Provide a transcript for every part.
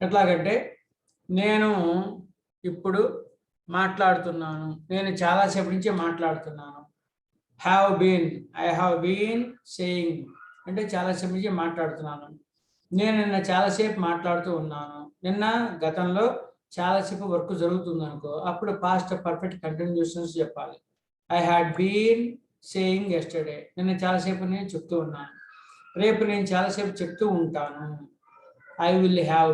ఎట్లాగంటే నేను ఇప్పుడు మాట్లాడుతున్నాను, నేను చాలాసేపు నుంచి మాట్లాడుతున్నాను. Have been, I have been saying అంటే చాలాసేపు నుంచి మాట్లాడుతున్నాను. నేను నిన్న చాలాసేపు మాట్లాడుతూ ఉన్నాను. నిన్న గతంలో చాలాసేపు వర్క్ జరుగుతుంది అనుకో, అప్పుడు పాస్ట్ పర్ఫెక్ట్ కంటిన్యూషన్స్ చెప్పాలి. I had been saying yesterday, నిన్న చాలాసేపు నేను చెప్తూ ఉన్నాను. రేపు నేను చాలాసేపు చెప్తూ ఉంటాను. ఐ విల్ హ్యావ్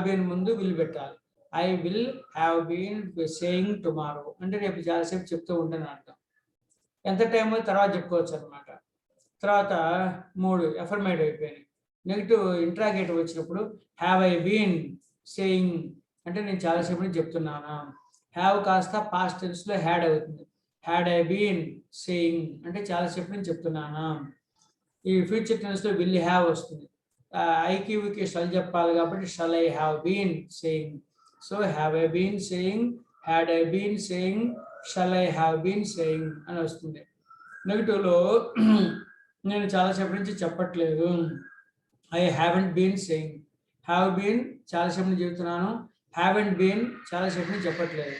బీన్ ముందు విల్ పెట్టాలి. I will have been saying tomorrow అంటే రేపు చాలాసేపు చెప్తూ ఉంటాను అర్థం. ఎంత టైం తర్వాత చెప్పుకోవచ్చు అనమాట. తర్వాత 3 ఎఫర్మేటివ్ అయిపోయినాయి. నెగిటివ్ ఇంట్రాగేటివ్ వచ్చినప్పుడు హ్యావ్ ఐ బీన్ సేయింగ్ అంటే నేను చాలాసేపు నుంచి చెప్తున్నాను. హ్యావ్ కాస్త పాస్ట్ టెన్స్లో హ్యాడ్ అవుతుంది. హ్యాడ్ ఐ బీన్ సేయింగ్ అంటే చాలాసేపు నుంచి చెప్తున్నాను. ఈ ఫ్యూచర్ టెన్స్లో విల్ హ్యావ్ వస్తుంది. ఐకి వికి షల్ చెప్పాలి కాబట్టి shall I have been saying. So have I been saying, had I been saying, shall I have been saying అని వస్తుంది. నెగిటివ్లో నేను చాలాసేపు నుంచి చెప్పట్లేదు. I haven't been saying. Have been చాలాసేపు నుంచి చెప్తున్నాను. హ్యావెంట్ బీన్ చాలాసేపు నుంచి చెప్పట్లేదు.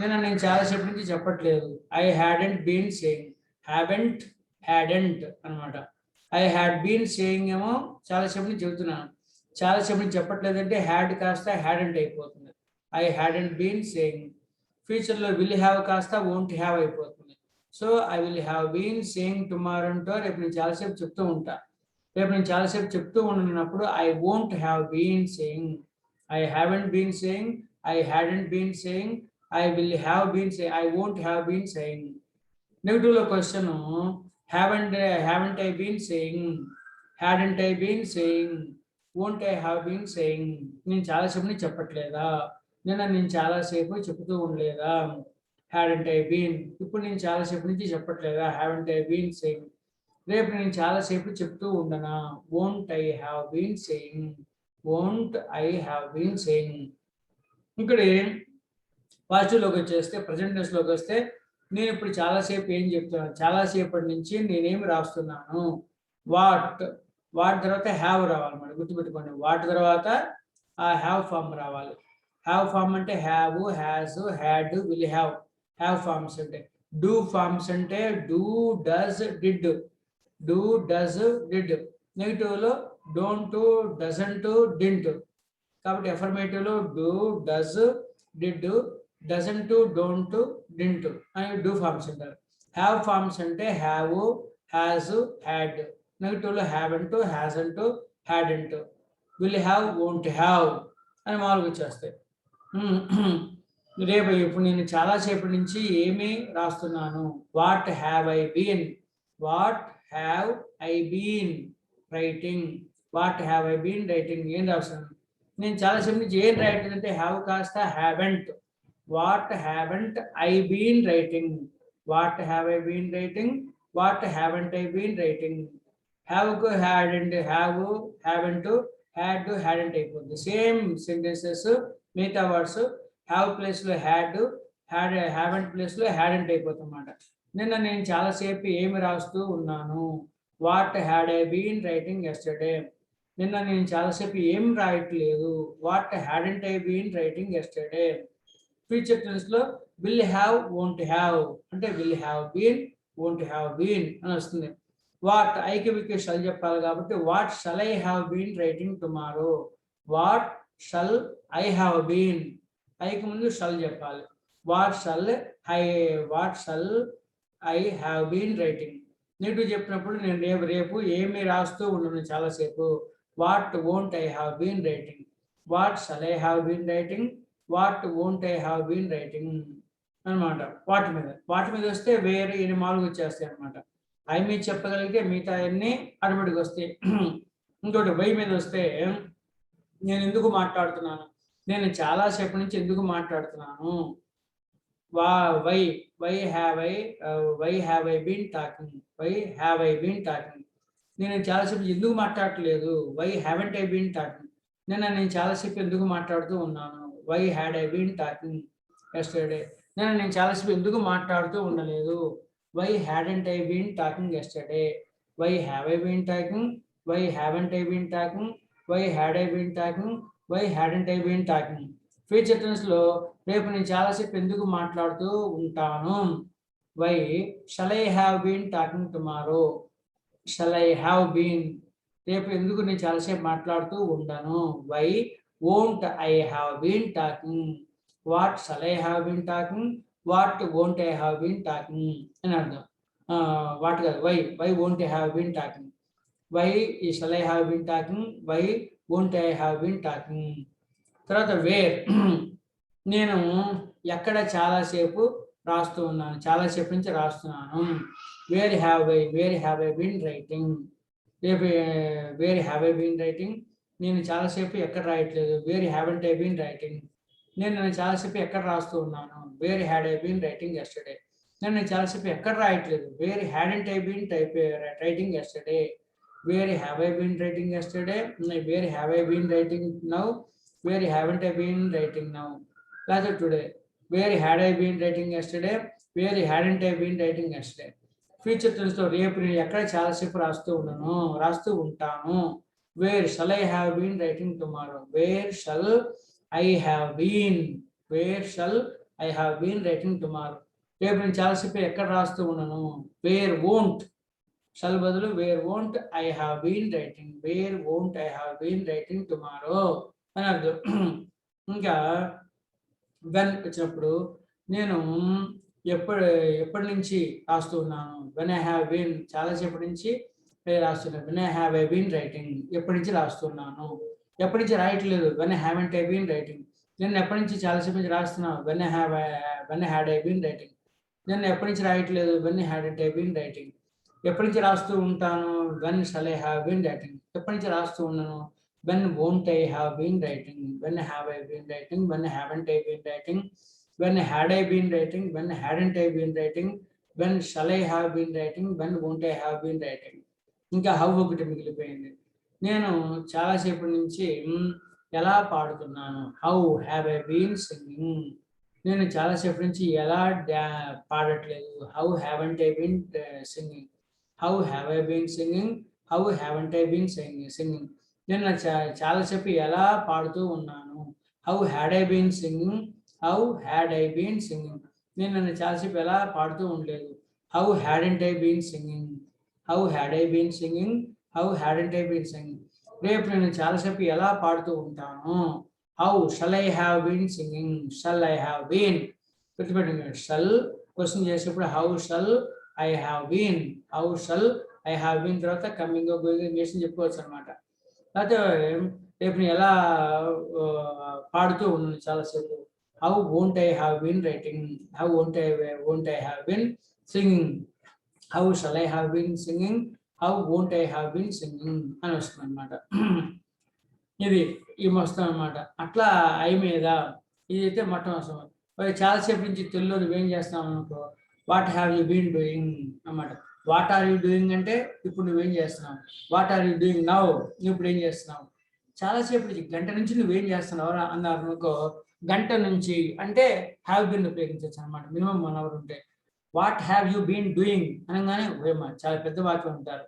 నేను చాలాసేపు నుంచి చెప్పట్లేదు. I hadn't been saying. Hadn't అనమాట. ఐ హ్యాడ్ బీన్ సేయింగ్ ఏమో చాలాసేపు నుంచి చెబుతున్నాను. చాలాసేపు నుంచి చెప్పట్లేదంటే హ్యాడ్ కాస్త హ్యాడెంట్ అయిపోతుంది. I hadn't been saying. ఫ్యూచర్లో విల్ హ్యావ్ కాస్త వోంట్ హ్యావ్ అయిపోతుంది. So I will have been saying tomorrow అంటూ రేపు నేను చాలాసేపు చెప్తూ ఉంటా. రేపు నేను చాలాసేపు చెప్తూ ఉన్నప్పుడు I won't have been saying, I haven't been saying, I hadn't been saying, I will have been saying, I won't have been saying. నెగిటివ్లో question haven't I been saying, hadn't I been saying, won't I have been saying. నేను చాలాసేపు నుంచి చెప్పట్లేదా, నేను చాలాసేపు చెప్తూ ఉండలేదా. hadn't I been, ఇప్పుడు నేను చాలాసేపు నుంచి చెప్పట్లేదా. haven't I been saying. రేపు నేను చాలాసేపు చెప్తూ ఉండనా. won't I have been saying, won't I have been saying. ఇక్కడ పాజిటివ్లోకి వచ్చేస్తే, ప్రజెంట్ టెన్స్లోకి వస్తే నేను ఇప్పుడు చాలాసేపు ఏం చెప్తున్నాను, చాలాసేపటి నుంచి నేనేమి రాస్తున్నాను. వాట్ తర్వాత హ్యావ్ రావాలి, మరి గుర్తుపెట్టుకోండి. వాట్ తర్వాత ఆ హ్యావ్ ఫామ్ రావాలి. హ్యావ్ ఫామ్ అంటే have, has, had, will have. Have forms అంటే డూ ఫామ్స్ అంటే do, does, did. Do, does, did. నెగిటివ్లో డోంట్, డజంట్, డింట్. కాబట్టి ఎఫర్మేటివ్లో do, does, did, doesn't, don't, didn't అని డూ ఫార్మ్స్ అంటారు. హ్యావ్ ఫార్మ్స్ అంటే హ్యావ్, హ్యాజ్, హ్యాడ్. నెగిటివ్లో haven't, hasn't, hadn't. Will have, won't have అని మామూలుగా వచ్చేస్తాయి. రేపు ఇప్పుడు నేను చాలాసేపటి నుంచి ఏమి రాస్తున్నాను. What have I been, what have I been writing, what have I been writing. ఏం రాస్తున్నాను నేను చాలాసేపు నుంచి, ఏం రాయట్లేదు అంటే హ్యావ్ కాస్త haven't. What haven't I been writing, what have I been writing, what haven't I been writing. హ్యావ్కు hadn't, have, haven't, had, hadn't అయిపోతుంది. సేమ్ సెంటెన్సెస్ మిగతా వర్డ్స్ హ్యావ్ ప్లేస్లో హ్యాడ్, హ్యావెంట్ ప్లేస్లో హ్యాడెంట్ అయిపోతుంది అన్నమాట. నేను చాలాసేపు ఏమి రాస్తూ ఉన్నాను. What had I been writing yesterday. నేను చాలాసేపు ఏం రాయట్లేదు. What hadn't I been writing yesterday. Future టెన్స్లో విల్ హ్యావ్, వోంట్ హ్యావ్ అంటే will have been, won't have been అని వస్తుంది. వాట్ ఐకి వికి షల్ చెప్పాలి కాబట్టి what shall I have been writing tomorrow. What shall I have been, ఐకి ముందు షల్ చెప్పాలి. What shall I have been writing. Negative చెప్పినప్పుడు నేను రేపు ఏమి రాస్తూ ఉండను చాలాసేపు. What won't I have been writing, what shall I have been writing, what won't I have been writing అనమాట. వాటి మీద వస్తే వేరే 8 వచ్చేస్తాయి అనమాట. ఐ మీద చెప్పగలిగితే మిగతా అన్నీ ఆటోమేటిక్గా వస్తాయి. ఇంకోటి వై మీద వస్తే నేను ఎందుకు మాట్లాడుతున్నాను, నేను చాలాసేపు నుంచి ఎందుకు మాట్లాడుతున్నాను. Why have I been talking, why have I been talking. నేను చాలాసేపు ఎందుకు మాట్లాడట్లేదు. Why haven't I been talking. నేను చాలాసేపు ఎందుకు మాట్లాడుతూ ఉన్నాను. Why had I been talking yesterday. నేను చాలాసేపు ఎందుకు మాట్లాడుతూ ఉండలేదు. Why hadn't I been talking yesterday. Why have I been talking, why haven't I been talking, why had I been talking, why hadn't I been talking. Future టెన్స్లో రేపు నేను చాలాసేపు ఎందుకు మాట్లాడుతూ ఉంటాను. Why shall I have been talking tomorrow. Shall I have been రేపు ఎందుకు నేను చాలాసేపు మాట్లాడుతూ ఉండను. Why won't I have been talking. What shall I have been talking, what won't I have been talking అని అర్థం. వాట్ కాదు, why won't I have been talking. Why shall I have been talking, why won't I have been talking. తర్వాత where నేను ఎక్కడ చాలాసేపు రాస్తూ ఉన్నాను, చాలాసేపు నుంచి రాస్తున్నాను. Wear have I been writing. రేపు where have I been writing నేను చాలాసేపు ఎక్కడ రాయట్లేదు. Where haven't I been writing నేను చాలాసేపు ఎక్కడ రాస్తూ ఉన్నాను. Where had I been writing yesterday నేను చాలాసేపు ఎక్కడ రాయట్లేదు. Where hadn't I been writing yesterday. Where have I been writing yesterday, where have I been writing now, where haven't I been writing now. లేదా today where had I been writing yesterday, where hadn't I been writing yesterday. Future టెన్స్లో రేపు నేను ఎక్కడ చాలాసేపు రాస్తూ ఉంటాను. Where shall I have been writing tomorrow. Where shall I have been writing tomorrow. రేపు నేను చాలాసేపు ఎక్కడ రాస్తూ ఉన్నాను. వేర్ వోంట్ షల్ బదులు where won't I have been writing. Where won't I have been writing tomorrow అని అర్థం. ఇంకా వెన్ వచ్చినప్పుడు నేను ఎప్పటి నుంచి రాస్తూ ఉన్నాను. వెన్ ఐ హ్యావ్ బీన్ చాలాసేపటి నుంచి రాస్తున్నాను. When I have I been writing ఎప్పటి నుంచి రాస్తున్నాను. ఎప్పటి నుంచి రాయట్లేదు. When I haven't I been writing నేను ఎప్పటి నుంచి చాలాసేపు నుంచి రాస్తున్నాను. When I had I been writing నేను ఎప్పటి నుంచి రాయట్లేదు. When I hadn't I been writing ఎప్పటి నుంచి రాస్తూ ఉంటాను. When shall I have been writing ఎప్పటి నుంచి రాస్తూ ఉన్నాను. When won't I have been writing, when have I been writing, when haven't I been writing, when had I been writing, when hadn't I been writing, when shall I have been writing, when won't I have been writing. ఇంకా how ఒకటి మిగిలిపోయింది. నేను చాలాసేపు నుంచి ఎలా పాడుతున్నాను. How have I been singing నేను చాలాసేపు నుంచి ఎలా పాడట్లేదు. How haven't I been singing. How have I been singing, how haven't I been singing నేను చాలాసేపు ఎలా పాడుతూ ఉన్నాను. How had I been singing, how had I been singing నేను చాలాసేపు ఎలా పాడుతూ ఉండలేదు. How hadn't I been singing, how had I been singing, how hadn't I been singing రేపు నేను చాలాసేపు ఎలా పాడుతూ ఉంటాను. How shall I have been singing, shall I have been గుర్తుపెట్టండి. షల్ క్వశ్చన్ చేసేప్పుడు how shall I have been, how shall I have been తర్వాత coming going nation చెప్పుకోవచ్చు అనమాట. లేకపోతే రేపు నేను ఎలా పాడుతూ ఉన్నాను చాలాసేపు. How won't I have been writing, how won't I have been singing, how shall I have been singing, how won't I have been singing అని వస్తుంది అనమాట. ఇది ఈ మొత్తం అనమాట. అట్లా ఐ మీద ఇదైతే మొట్టమొదటి. చాలాసేపు నుంచి తెలుగులో నువ్వేం చేస్తున్నావు అనుకో. What have you been doing అన్నమాట. వాట్ ఆర్ యూ డూయింగ్ అంటే ఇప్పుడు నువ్వేం చేస్తున్నావు. What are you doing now నువ్వు ఇప్పుడు ఏం చేస్తున్నావు. చాలాసేపు నుంచి గంట నుంచి నువ్వేం చేస్తున్నావు అన్నారు అనుకో. గంట నుంచి అంటే హ్యావ్ బీన్ ఉపయోగించవచ్చు అనమాట. మినిమం 1 hour ఉంటే. What have you been doing అనగానే చాలా పెద్ద వాక్యం ఉంటారు.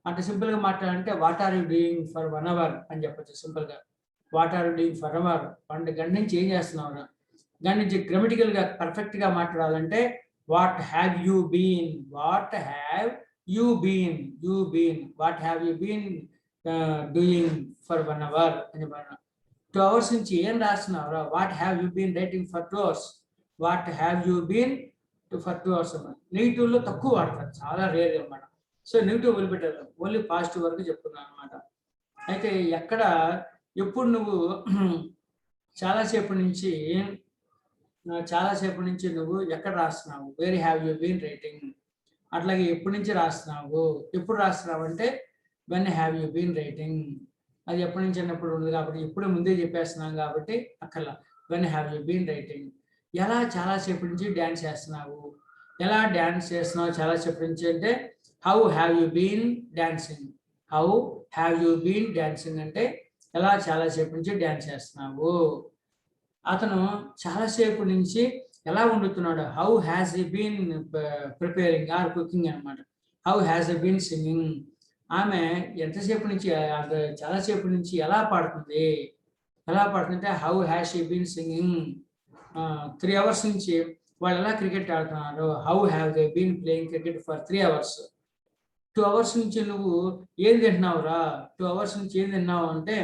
అంటే సింపుల్గా మాట్లాడాలంటే what are you doing for 1 hour అని చెప్పచ్చు సింపుల్గా. What are you doing for 1 hour గంట నుంచి ఏం చేస్తున్నావు. గంట నుంచి గ్రామటికల్గా పర్ఫెక్ట్గా మాట్లాడాలంటే what have you been, what have you been, what have you been doing for 1 hour అని చెప్పాను. 2 hours నుంచి ఏం రాస్తున్నావు. What have you been writing for 2 hours, what have you been for 2 hours అన్నమాట. నెగిటివ్లో తక్కువ వాడతారు, చాలా రేర్ అనమాట. సో నెగిటివ్ వదిలిపెట్టారు, ఓన్లీ పాజిటివ్ వరకు చెప్తున్నాను అనమాట. అయితే ఎక్కడ ఎప్పుడు నువ్వు చాలాసేపు నుంచి నువ్వు ఎక్కడ రాస్తున్నావు. Where have you been writing. అట్లాగే ఎప్పటి నుంచి రాస్తున్నావు. ఎప్పుడు రాస్తున్నావు అంటే when have you been writing. అది ఎప్పటి నుంచి అన్నప్పుడు ఉంది కాబట్టి ఇప్పుడు ముందే చెప్పేస్తున్నాం కాబట్టి అక్కడ when have you been writing. ఎలా చాలాసేపు నుంచి డ్యాన్స్ చేస్తున్నావు. ఎలా డ్యాన్స్ చేస్తున్నావు చాలాసేపు నుంచి అంటే how have you been dancing. How have you been dancing అంటే ఎలా చాలాసేపు నుంచి డ్యాన్స్ చేస్తున్నావు. అతను చాలాసేపు నుంచి ఎలా వండుతున్నాడు. How has he been preparing or cooking అనమాట. How has he been singing. ఆమె ఎంతసేపు నుంచి చాలాసేపు నుంచి ఎలా పాడుతుంది. ఎలా పడుతుందంటే how has she been singing. 3 hours నుంచి వాళ్ళు ఎలా క్రికెట్ ఆడుతున్నారు. How have they been playing cricket for 3 hours. 2 hours నుంచి నువ్వు ఏం తింటున్నావురా, 2 hours నుంచి ఏం తిన్నావు అంటే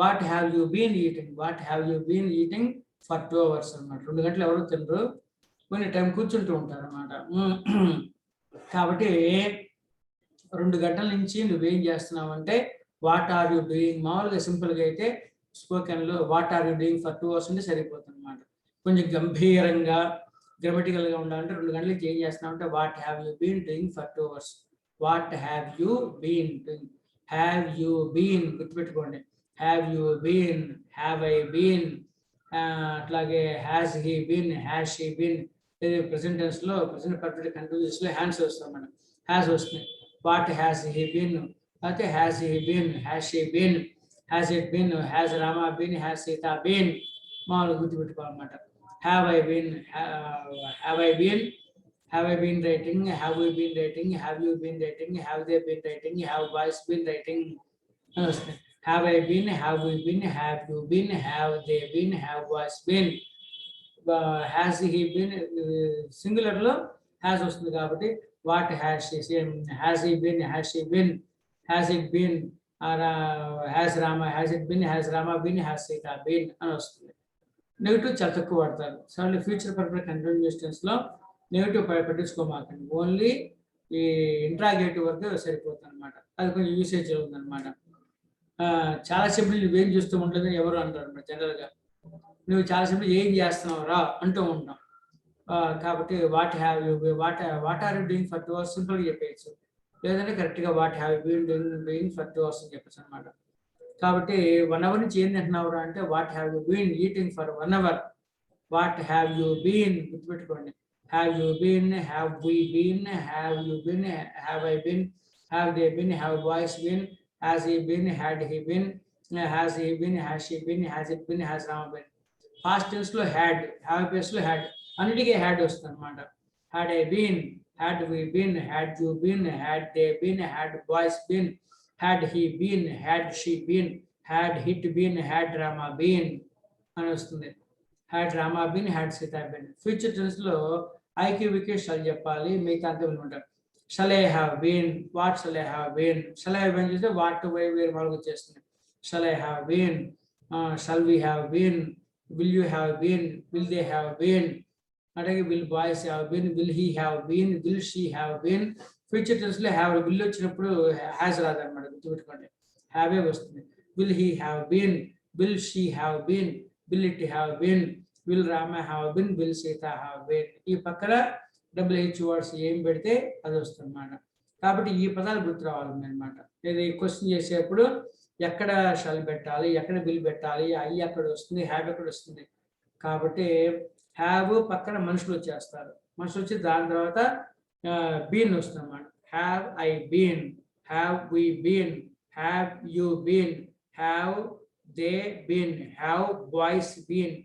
what have you been eating, what have you been eating for 2 hours అనమాట. 2 గంటలు ఎవరు తినరు, కొన్ని టైం కూర్చుంటూ ఉంటారు అనమాట. కాబట్టి 2 గంటల నుంచి నువ్వేం చేస్తున్నావు అంటే వాట్ ఆర్ యూ డూయింగ్. మామూలుగా సింపుల్గా అయితే స్పోకెన్లో what are you doing for 2 hours అంటే సరిపోతుంది అనమాట. కొంచెం గంభీరంగా గ్రామటికల్గా ఉండాలంటే 2 గంటల నుంచి ఏం చేస్తున్నావు అంటే what have you been doing for 2 hours. What have you been doing. Have you been గుర్తుపెట్టుకోండి. Have you been, have I been, అట్లాగే has he been, has she been. Present టెన్స్లో ప్రెసెంట్ పర్ఫెక్ట్ కంటిన్యూస్లో హ్యాండ్స్ వస్తాయి madam, has వస్తుంది. What has he been అయితే has he been, has she been, has it been, has Rama been, has Sita been. మామూలుగా గుర్తుపెట్టుకోవాలన్నమాట. Have I been, have I been, have I been writing, have we been writing, have you been writing, have they been writing, have boys been writing. Have I been, have we been, have you been, have they been, have boys been. Has he been singular లో has వస్తుంది కాబట్టి what has she seen, has he been, has she been, has it been, has Rama, has it been, has Rama been, has Sita been అని వస్తుంది. Negative చాలా తక్కువ వాడతారు. సరే future perfect continuous tense లో నెగిటివ్ పట్టించుకోమాకండి, ఓన్లీ ఈ interrogative వరకు సరిపోతుంది అనమాట. అది కొంచెం యూసేజ్ ఉందన్నమాట. చాలాసేపు నువ్వేం చూస్తూ ఉంటుంది ఎవరు అంటారు అనమాట. జనరల్గా నువ్వు చాలాసేపు ఏం చేస్తున్నావు రా అంటూ ఉంటాం. కాబట్టి what have you, what are you doing for 2 hours సింపుల్గా చెప్పేయచ్చు. లేదంటే కరెక్ట్గా what have you been doing for 2 hours అని చెప్పచ్చు అనమాట. కాబట్టి 1 hour నుంచి ఏం తింటున్నావు రా అంటే what have you been eating for 1 hour. What have you been గుర్తుపెట్టుకోండి. Have you been, have we been, have you been, have I been, have they been, have boys been, has he been, had he been, has he been, has she been, has it been, has Rama been. Past tense లో had, have place లో had, అన్నిటికీ had వస్తుంది అనమాట. Had I been, had we been, had you been, had they been, had boys been, had he been, had she been, had it been, had Rama been అని వస్తుంది. Had Rama been, had Sita been. Future tense లో ఐక్యూవికి shall చెప్పాలి, మిగతా అంతా ఉంటారు. Shall I have been, what shall I have been. Shall I have been చేస్తే what వేరు మాకు వచ్చేస్తుంది. Shall I have been, shall we have been, will you have been, will they have been. అలాగే will boys have been, will he have been, will she have been. Future tense లో have will వచ్చినప్పుడు has రాదనమాట, గుర్తుపెట్టుకోండి, have వస్తుంది. Will he have been, will she have been, will it have been, will Rama have been, will Sita have been. ఈ పక్కన WH words ఏం పెడితే అది వస్తుంది అన్నమాట. కాబట్టి ఈ పదాలు గుర్తు రావాలి అనమాట. ఇది క్వశ్చన్ చేసేప్పుడు ఎక్కడ షల్ పెట్టాలి, ఎక్కడ విల్ పెట్టాలి, ఐ ఎక్కడ వస్తుంది, హ్యావ్ ఎక్కడ వస్తుంది. కాబట్టి హ్యావ్ పక్కన మనుషులు వచ్చేస్తారు, మనుషులు వచ్చి దాని తర్వాత బీన్ వస్తుంది అన్నమాట. Have I been, have we been, have you been, have they been, have boys been,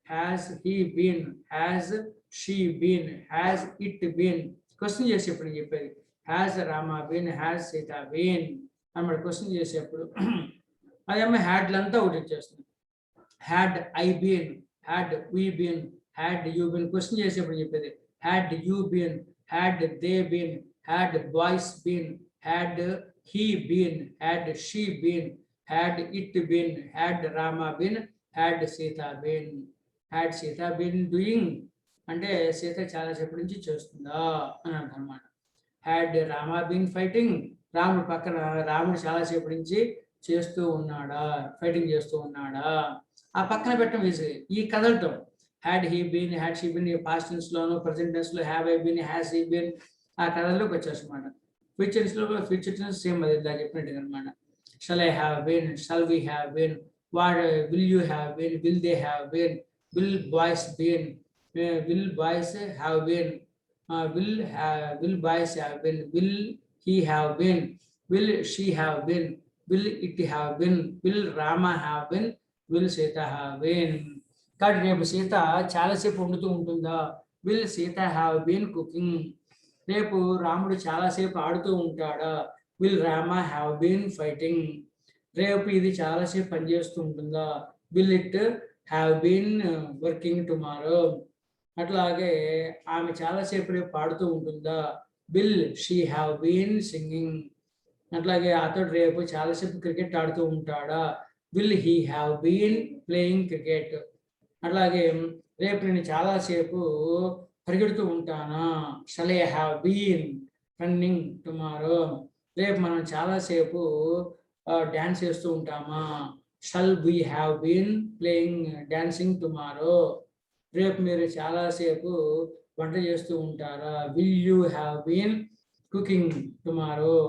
has he been, has she been, has it been. Question చేసేప్పుడు చెప్పేది has Rama been, has Sita been అన్నమాట. Question చేసేప్పుడు అదేమో హ్యాడ్లంతా ఒకటి వచ్చేస్తుంది. Had I been, had we been, had you been. Question చేసేప్పుడు చెప్పేది had you been, had they been, had boys been, had he been, had she been, had it been, had Rama been, had Sita been. Had Sita been doing అంటే సీత చాలాసేపు నుంచి చేస్తుందా అని అంటనమాట. Had Rama been fighting, రాముడు పక్కన రాముడు చాలాసేపు నుంచి చేస్తూ ఉన్నాడా, ఫైటింగ్ చేస్తూ ఉన్నాడా. ఆ పక్కన పెట్టడం ఈజీ. ఈ కదలటం had he been, had she been past tense లోను, ప్రెసెంట్ టెన్స్ లో have I been, has he been ఆ కథల్లోకి వచ్చేసన్నమాట. ఫ్యూచర్ టెన్స్ లో ఫ్యూచర్ టెన్స్ సేమ్ అది ఇలా చెప్పినట్టుగా అనమాట. Shall I have been, shall we have been, what will you have been, will they have been, will boys been, will boys have been, will boys have been, will he have been, will she have been, will it have been, will Rama have been, will Sita have been. కాబట్టి రేపు సీత చాలాసేపు వండుతూ ఉంటుందా, will Sita have been cooking. రేపు రాముడు చాలాసేపు ఆడుతూ ఉంటాడా, will Rama have been fighting. రేపు ఇది చాలాసేపు పనిచేస్తూ ఉంటుందా, will it have been working tomorrow. అట్లాగే ఆమె చాలాసేపు రేపు పాడుతూ ఉంటుందా, will she have been singing. అట్లాగే అతడు రేపు చాలాసేపు క్రికెట్ ఆడుతూ ఉంటాడా, will he have been playing cricket. అట్లాగే రేపు నేను చాలాసేపు పరిగెడుతూ ఉంటానా, shall I have been running tomorrow. రేపు మనం చాలాసేపు డ్యాన్స్ చేస్తూ ఉంటామా, shall we have been playing dancing tomorrow. రేపు మీరు చాలాసేపు వంట చేస్తూ ఉంటారా, will you have been cooking tomorrow.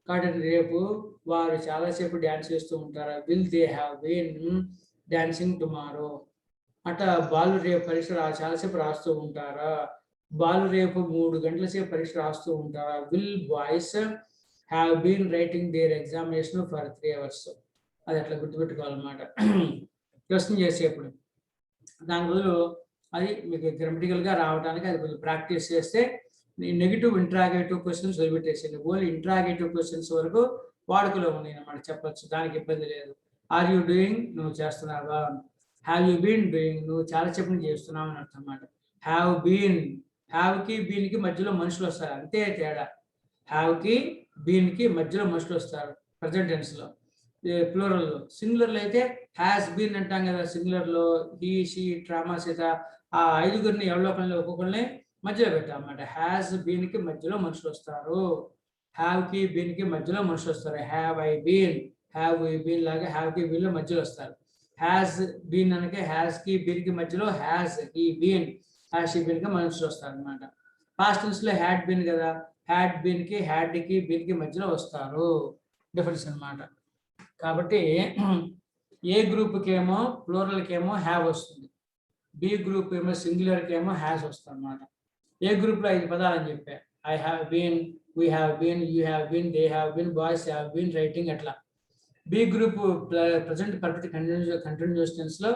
కాబట్టి రేపు వారు చాలాసేపు డ్యాన్స్ చేస్తూ ఉంటారా, will they have been dancing tomorrow. అట్లా బాలు రేపు పరీక్ష చాలాసేపు రాస్తూ ఉంటారా, బాలు రేపు 3 గంటల సేపు పరీక్ష రాస్తూ ఉంటారా, will boys have been writing their examination for 3 hours. అది అట్లా గుర్తుపెట్టుకోవాలన్నమాట. క్వశ్చన్ చేసేప్పుడు దాని బదులు అది మీకు గ్రామటికల్గా రావడానికి అది కొంచెం ప్రాక్టీస్ చేస్తే నెగిటివ్ ఇంట్రాగేటివ్ క్వశ్చన్స్ వదిలిపెట్టేసింది, ఓన్లీ ఇంట్రాగేటివ్ క్వశ్చన్స్ వరకు వాడుకలో ఉన్నాయి అన్నమాట, చెప్పచ్చు, దానికి ఇబ్బంది లేదు. ఆర్ యూ డూయింగ్, నువ్వు చేస్తున్నావా, హ్యావ్ యూ బీన్ డూయింగ్, నువ్వు చాలా చెప్పని చేస్తున్నావు అని అర్థం అన్నమాట. హ్యావ్ బీన్, హ్యావ్కి బీన్కి మధ్యలో మనుషులు వస్తారు, అంతే తేడా. హ్యావ్కి బీన్కి మధ్యలో మనుషులు వస్తారు ప్రజెంట్ టెన్స్లో, ప్లూరల్లో. సింగులర్లో అయితే హ్యాస్ బీన్ అంటాం కదా, సింగులర్లో హీ షీ ట్రామా సీత, ఆ 5గురిని ఎవరో ఒక్కొక్కరిని మధ్యలో పెట్టాం అన్నమాట. హ్యాస్ బీన్కి మధ్యలో మనుషులు వస్తారు, హ్యావ్కి బీన్కి మధ్యలో మనుషులు వస్తారు. Have I been, have I been లాగా హ్యావ్కి బీన్లో మధ్యలో వస్తారు. హ్యాస్ బీన్ అనకే హ్యాస్కి బీన్కి మధ్యలో హ్యాస్ ఈ బీన్, హ్యాష్ ఈ బీన్కి మనుషులు వస్తారు అనమాట. పాస్ట్ టెన్స్లో హ్యాడ్ బీన్ కదా, హ్యాడ్ బీన్కి హ్యాడ్కి బీన్కి మధ్యలో వస్తారు, డిఫరెన్స్ అనమాట. కాబట్టి ఏ గ్రూప్కి ఏమో ప్లూరల్కి ఏమో హ్యావ్ వస్తుంది, బి గ్రూప్ ఏమో సింగులర్కి ఏమో హ్యాస్ వస్తుంది అనమాట. ఏ గ్రూప్లో 5 పదాలు అని చెప్పా, I have been, we have been, you have been, they have been, boys have been writing అట్లా. B group present perfect continuous టెన్స్లో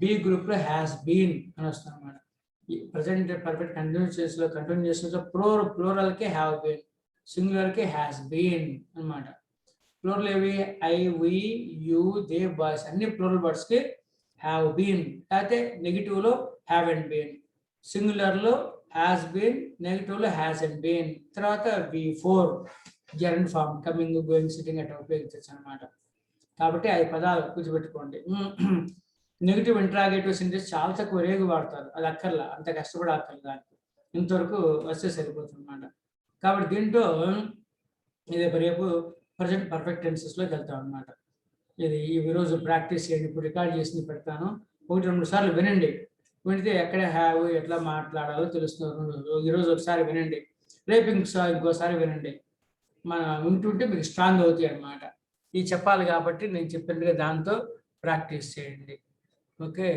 బి గ్రూప్లో హ్యాస్ బీన్ అని వస్తుంది అనమాట. ప్రజెంట్ పర్ఫెక్ట్ కంటిన్యూస్లో ప్లూరల్కి హ్యావ్ బీన్, సింగులర్కి హ్యాస్ బీన్ అనమాట. ప్లూరల్ ఏవి, I, we, you, they, boys అన్ని ప్లూరల్ వర్డ్స్కి హ్యావ్ బీన్, లేకపోతే నెగిటివ్లో హ్యావ్ అండ్ బీన్, సింగులర్లో హ్యాస్ బీన్, నెగిటివ్లో హ్యాస్ అండ్ బీన్. తర్వాత V4 gerund form, coming, going, sitting అట్లా ఉపయోగించవచ్చు అనమాట. కాబట్టి 5 పదాలు గుర్తుపెట్టుకోండి. నెగిటివ్ ఇంట్రాగేటివ్ సెంటెన్స్ చాలా తక్కువ రేగు వాడతారు, అది అక్కర్లా, అంత కష్టపడి అక్కర్లేదు, దానికి ఇంతవరకు వస్తే సరిపోతుంది అనమాట. కాబట్టి దీంట్లో ఇది రేపు ప్రజెంట్ పర్ఫెక్ట్ టెన్సెస్లోకి వెళ్తాం అనమాట. ఇది ఈరోజు ప్రాక్టీస్ చేయండి, ఇప్పుడు రికార్డ్ చేసి పెడతాను, 1-2 సార్లు వినండి, వింటే ఎక్కడ హ్యావ్ ఎట్లా మాట్లాడాలో తెలుస్తుంది. ఈరోజు ఒకసారి వినండి, రేపు ఇంకోసారి వినండి, మనం వింటుంటే మీకు స్ట్రాంగ్ అవుతాయి అన్నమాట. ఇది చెప్పాలి కాబట్టి నేను చెప్పినట్టుగా దాంతో ప్రాక్టీస్ చేయండి. ఓకే.